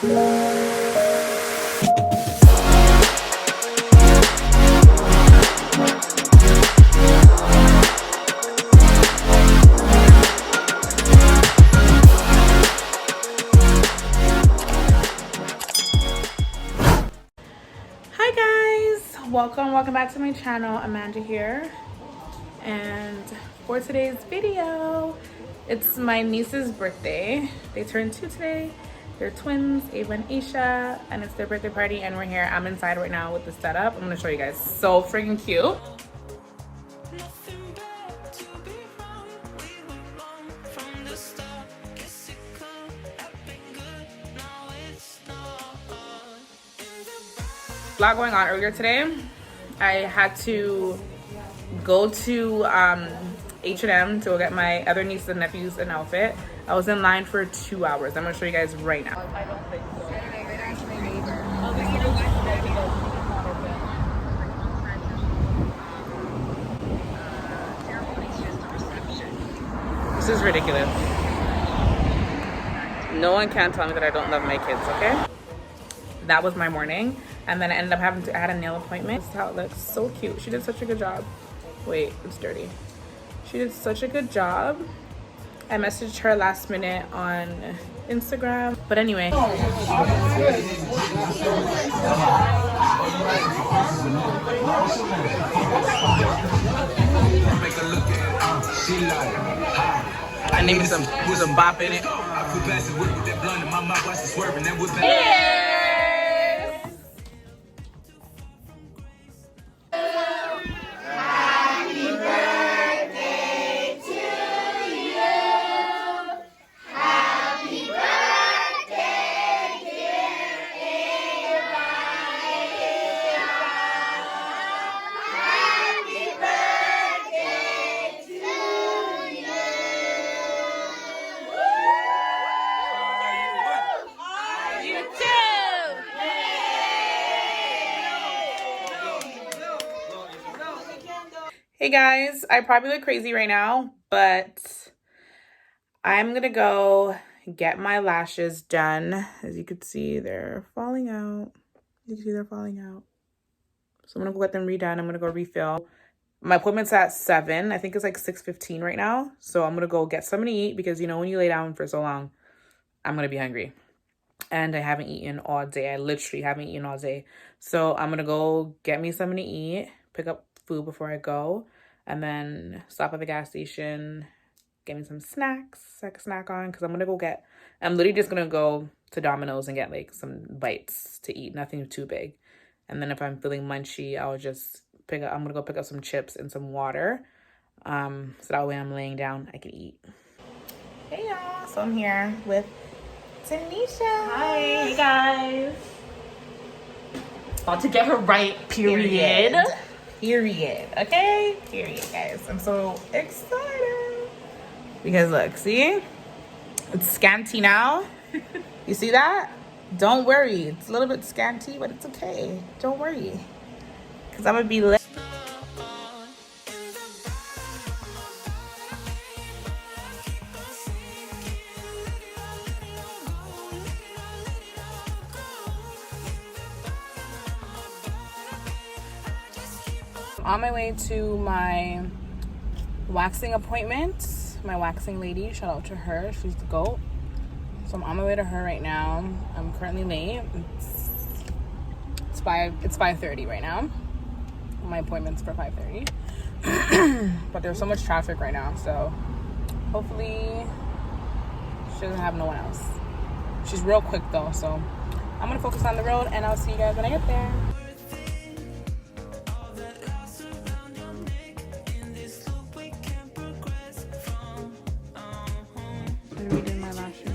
Welcome back to my channel. Amanda here, and for today's video, it's my niece's birthday. They turned 2 today. They're twins, Ava and Isha, and it's their birthday party, and we're here. I'm inside right now with the setup. I'm gonna show you guys. So freaking cute. A lot going on earlier today. I had to go to H&M to go get my other nieces and nephews an outfit. I was in line for 2 hours. I'm gonna show you guys right now. I don't think so. This is ridiculous. No one can tell me that I don't love my kids, okay? That was my morning, and then I ended up having to add a nail appointment. This is how it looks. So cute. She did such a good job. Wait, it's dirty. She did such a good job. I messaged her last minute on Instagram, but anyway. I named some bop in it. Yeah. Hey guys, I probably look crazy right now, but I'm gonna go get my lashes done. As you can see, they're falling out. You can see they're falling out. So I'm gonna go get them redone. I'm gonna go refill. My appointment's at 7. I think it's like 6:15 right now. So I'm gonna go get something to eat because, you know, when you lay down for so long, I'm gonna be hungry. And I haven't eaten all day. I literally haven't eaten all day. So I'm gonna go get me something to eat, pick up food before I go, and then stop at the gas station, get me some snacks I can snack on, because I'm literally just gonna go to Domino's and get like some bites to eat, nothing too big. And then if I'm feeling munchy, I'm gonna go pick up some chips and some water, so that way I'm laying down, I can eat. Hey y'all, so I'm here with Tanisha. Hi, hey guys. About to get her right, period. Okay? Period, guys. I'm so excited. Because look, see? It's scanty now. You see that? Don't worry. It's a little bit scanty, but it's okay. Don't worry. Because I'm going to be lit. On my way to my waxing appointment. My waxing lady, shout out to her, she's the GOAT. So I'm on my way to her right now. I'm currently late. It's 5:30 right now. My appointment's for 5:30. But there's so much traffic right now, so hopefully she doesn't have no one else. She's real quick though, so I'm gonna focus on the road, and I'll see you guys when I get there. Reading my lashes.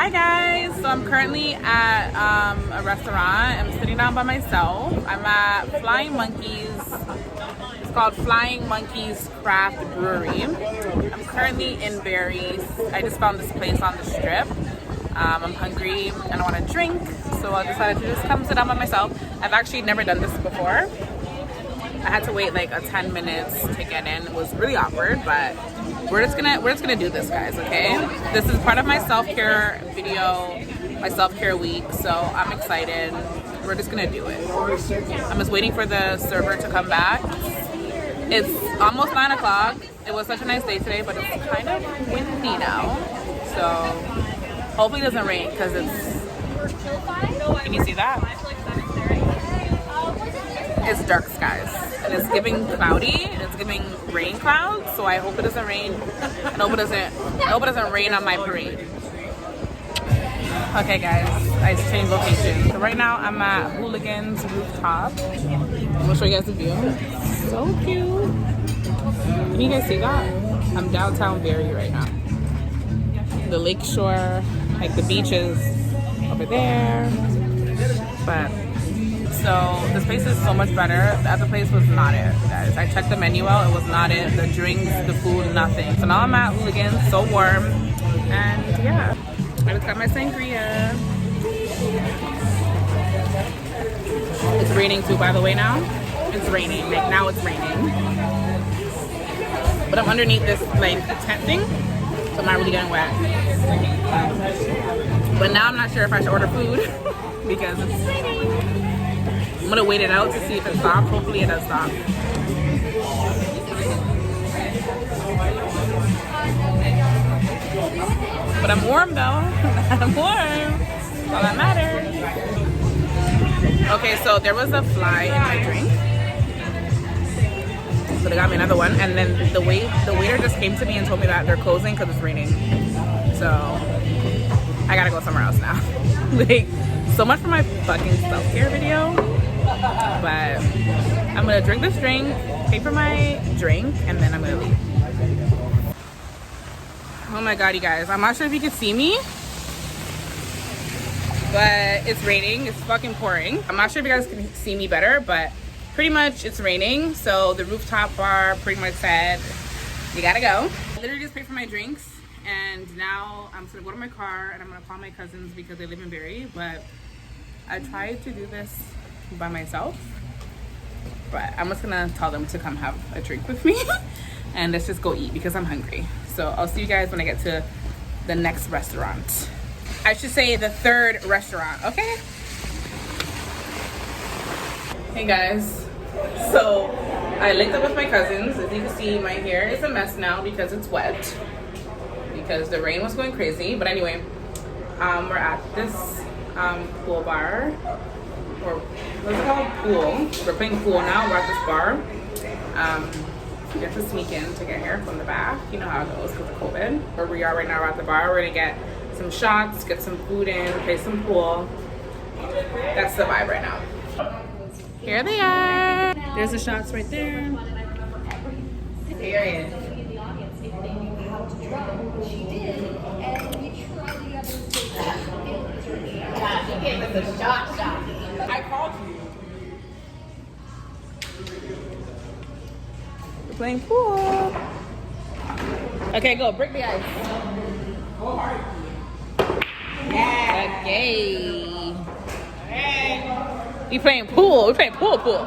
Hi guys, so I'm currently at a restaurant. I'm sitting down by myself. I'm at Flying Monkeys. It's called Flying Monkeys Craft Brewery. I'm currently in Barrie. I just found this place on the strip. I'm hungry and I want to drink, so I decided to just come sit down by myself. I've actually never done this before. I had to wait like 10 minutes to get in. It was really awkward, but we're just gonna do this, guys. Okay, this is part of my self-care video, my self-care week, so I'm excited. We're just gonna do it. I'm just waiting for the server to come back. It's almost 9 o'clock. It was such a nice day today, but it's kind of windy now, so hopefully it doesn't rain because it's, can you see that? It's dark skies and it's giving cloudy and it's giving rain clouds, so I hope it doesn't rain and I hope it doesn't rain on my parade. Okay guys, I just changed location. So right now I'm at Hooligans Rooftop. I'm gonna show you guys the view. So cute. Can you guys see that? I'm downtown Barrie right now. The lake shore, like the beaches over there. But so this place is so much better. The other place was not it, guys. I checked the menu out, it was not it. The drinks, the food, nothing. So now I'm at Hooligans, so warm. And yeah, I just got my sangria. It's raining too, by the way, now. It's raining, like now it's raining. But I'm underneath this like tent thing, so I'm not really getting wet. But now I'm not sure if I should order food because it's raining. I'm gonna wait it out to see if it stops. Hopefully it does stop. But I'm warm though. I'm warm. That's all that matters. Okay, so there was a fly in my drink. So they got me another one. And then the waiter just came to me and told me that they're closing because it's raining. So I gotta go somewhere else now. Like, so much for my fucking self-care video. But I'm gonna drink this drink, pay for my drink, and then I'm gonna leave. Oh my god, you guys, I'm not sure if you can see me, but it's raining. It's fucking pouring. I'm not sure if you guys can see me better, but pretty much it's raining. So the rooftop bar pretty much said you gotta go. I literally just paid for my drinks, and now I'm just gonna go to my car and I'm gonna call my cousins because they live in Barrie. But I tried to do this by myself, but I'm just gonna tell them to come have a drink with me and let's just go eat because I'm hungry. So I'll see you guys when I get to the next restaurant. I should say the third restaurant, okay? Hey guys, so I linked up with my cousins. As you can see, my hair is a mess now because it's wet because the rain was going crazy. But anyway, we're at this pool bar, or what's it called? Pool. We're playing pool now. We're at this bar. You have to sneak in to get here from the back. You know how it goes because of COVID. Where we are right now, we're at the bar. We're gonna get some shots, get some food in, play some pool. That's the vibe right now. Here they are. There's the shots right there. Period. I called you. We're playing pool. Okay, go. Break the ice. Yeah. Okay. Hey. We playing pool. We're playing pool. Pool.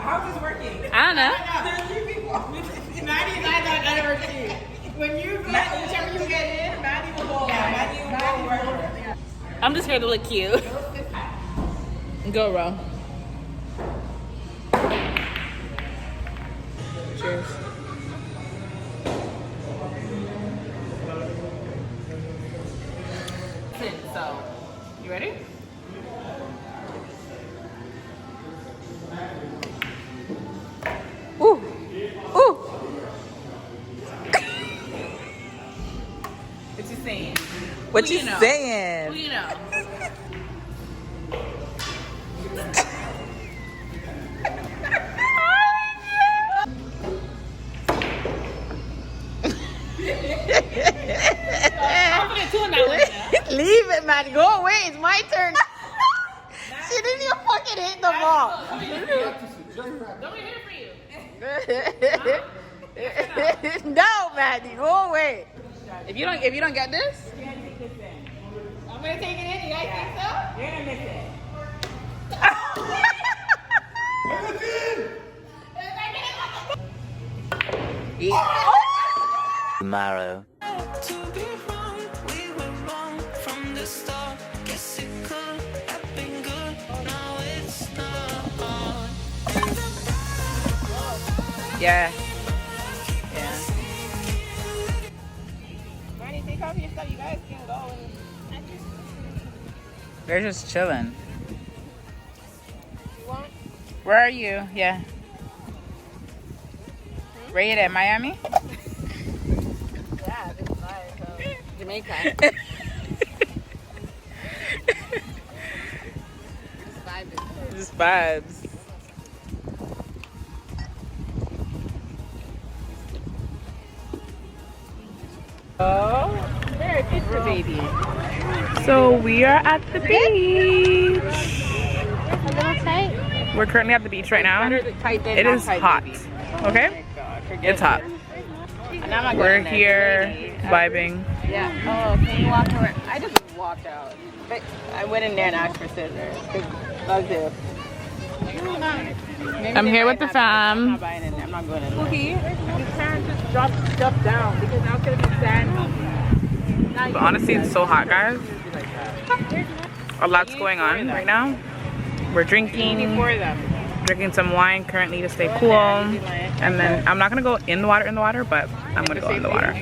How's this working? I don't know. There are 3 people. Maddie and I thought that never see. When you go, whichever you get in, Maddie will go. Maddie will go. I'm just here to look cute. Go, Ro. Cheers. So, you ready? Ooh. Ooh. What you saying? What Who you know? saying? Who you know? Maddie. Go away. It's my turn. She didn't even fucking hit the ball. No, Maddie. Go away. If you don't get this, I'm gonna take it in. You guys think so? You're gonna miss it. Tomorrow. yeah. Maddie, take off your stuff. You guys can go. They're just chilling. You want? Where are you? Yeah. Where you at? Miami? Yeah, this is nice. Jamaica. Just vibes. Oh, very picture baby. So we are at the beach. A little tight. We're currently at the beach right now. It is hot. Okay? It's hot. We're here vibing. Yeah. Oh, can you walk over? I just walked out. But I went in there and asked for scissors. Love to. I'm here with the I'm fam. not buying it. I'm not going in there. Okay. You can't just drop stuff down because now it's going to be sand. But honestly, it's so hot, guys. A lot's going on right now. We're drinking some wine currently to stay cool. And then I'm not gonna go in the water, but I'm gonna go in the water.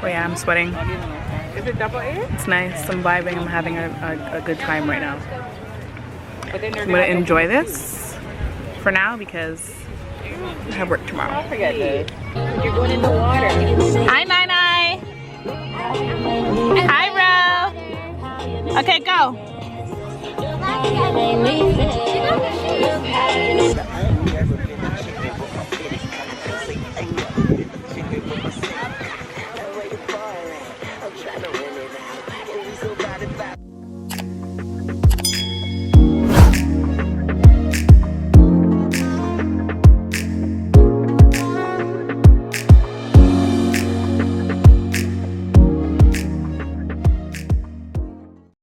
Oh yeah, I'm sweating. Is it double A? It's nice. I'm vibing. I'm having a good time right now. But then I'm gonna enjoy this for now because I have work tomorrow. Don't forget this. You're going in the water. Hi, Nai. Hi, bro. Okay, go.